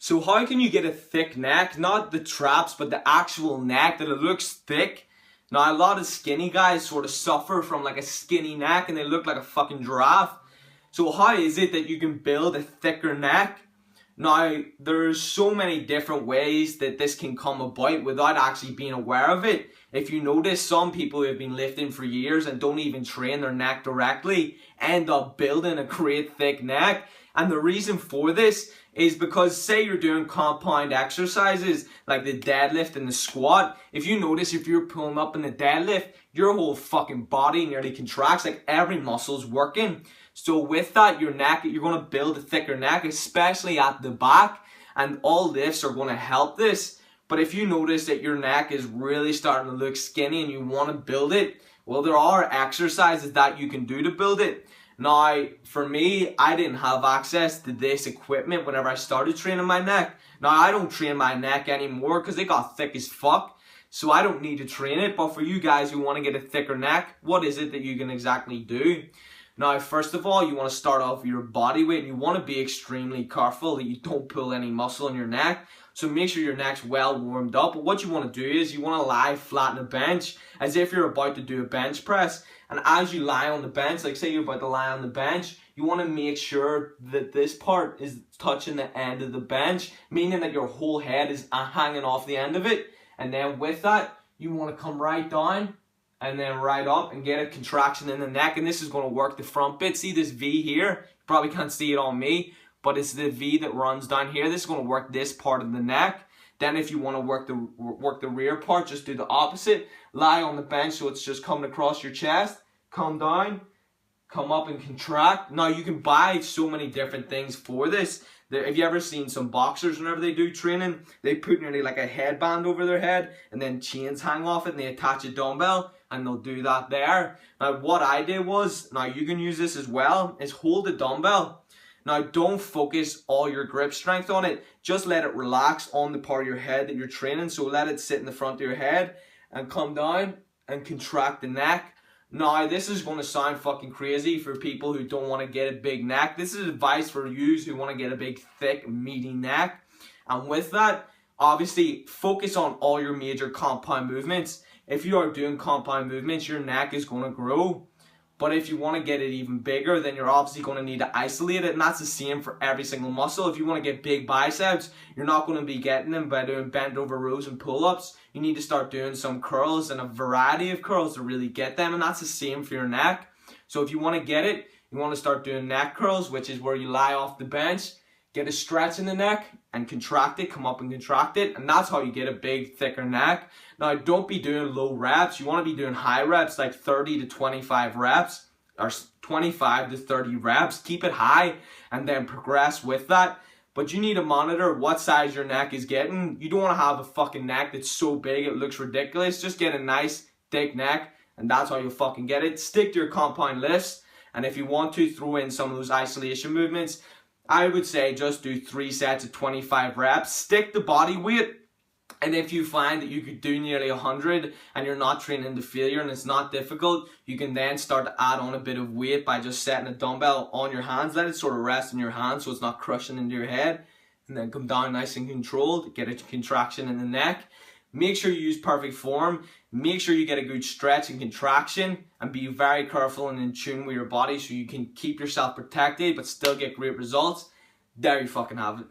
So how can you get a thick neck? Not the traps, but the actual neck, that it looks thick. Now, a lot of skinny guys sort of suffer from like a skinny neck and they look like a fucking giraffe. So how is it that you can build a thicker neck? Now, there's so many different ways that this can come about without actually being aware of it. If you notice, some people who have been lifting for years and don't even train their neck directly end up building a great thick neck. And the reason for this is because, say you're doing compound exercises like the deadlift and the squat. If you notice, if you're pulling up in the deadlift, your whole fucking body nearly contracts, like every muscle's working. So with that, your neck, you're going to build a thicker neck, especially at the back, and all lifts are going to help this. But if you notice that your neck is really starting to look skinny and you want to build it, well, there are exercises that you can do to build it. Now, for me, I didn't have access to this equipment whenever I started training my neck. Now, I don't train my neck anymore because it got thick as fuck. So I don't need to train it. But for you guys who want to get a thicker neck, what is it that you can exactly do? Now, first of all, you want to start off with your body weight, and you want to be extremely careful that you don't pull any muscle in your neck. So make sure your neck's well warmed up. But what you want to do is you want to lie flat on a bench as if you're about to do a bench press. And as you lie on the bench, like say you're about to lie on the bench, you want to make sure that this part is touching the end of the bench, meaning that your whole head is hanging off the end of it. And then with that, you want to come right down and then right up and get a contraction in the neck. And this is going to work the front bit. See this V here? You probably can't see it on me, but it's the V that runs down here. This is going to work this part of the neck. Then if you want to work the rear part, just do the opposite. Lie on the bench so it's just coming across your chest. Come down, come up and contract. Now you can buy so many different things for this. Have you ever seen some boxers whenever they do training? They put nearly like a headband over their head and then chains hang off it and they attach a dumbbell and they'll do that there. Now what I did was, now you can use this as well, is hold the dumbbell. Now don't focus all your grip strength on it. Just let it relax on the part of your head that you're training. So let it sit in the front of your head and come down and contract the neck. Now, this is going to sound fucking crazy for people who don't want to get a big neck. This is advice for you who want to get a big, thick, meaty neck. And with that, obviously, focus on all your major compound movements. If you are doing compound movements, your neck is going to grow. But if you want to get it even bigger, then you're obviously going to need to isolate it. And that's the same for every single muscle. If you want to get big biceps, you're not going to be getting them by doing bent over rows and pull-ups. You need to start doing some curls and a variety of curls to really get them. And that's the same for your neck. So if you want to get it, you want to start doing neck curls, which is where you lie off the bench, get a stretch in the neck and contract it, come up and contract it. And that's how you get a big, thicker neck. Now, don't be doing low reps. You want to be doing high reps, like 30 to 25 reps or 25 to 30 reps. Keep it high and then progress with that. But you need to monitor what size your neck is getting. You don't want to have a fucking neck that's so big it looks ridiculous. Just get a nice, thick neck and that's how you'll fucking get it. Stick to your compound lifts. And if you want to, throw in some of those isolation movements. I would say just do 3 sets of 25 reps. Stick to body weight. And if you find that you could do nearly 100 and you're not training to failure and it's not difficult, you can then start to add on a bit of weight by just setting a dumbbell on your hands. Let it sort of rest in your hands so it's not crushing into your head. And then come down nice and controlled, get a contraction in the neck. Make sure you use perfect form. Make sure you get a good stretch and contraction. And be very careful and in tune with your body so you can keep yourself protected but still get great results. There you fucking have it.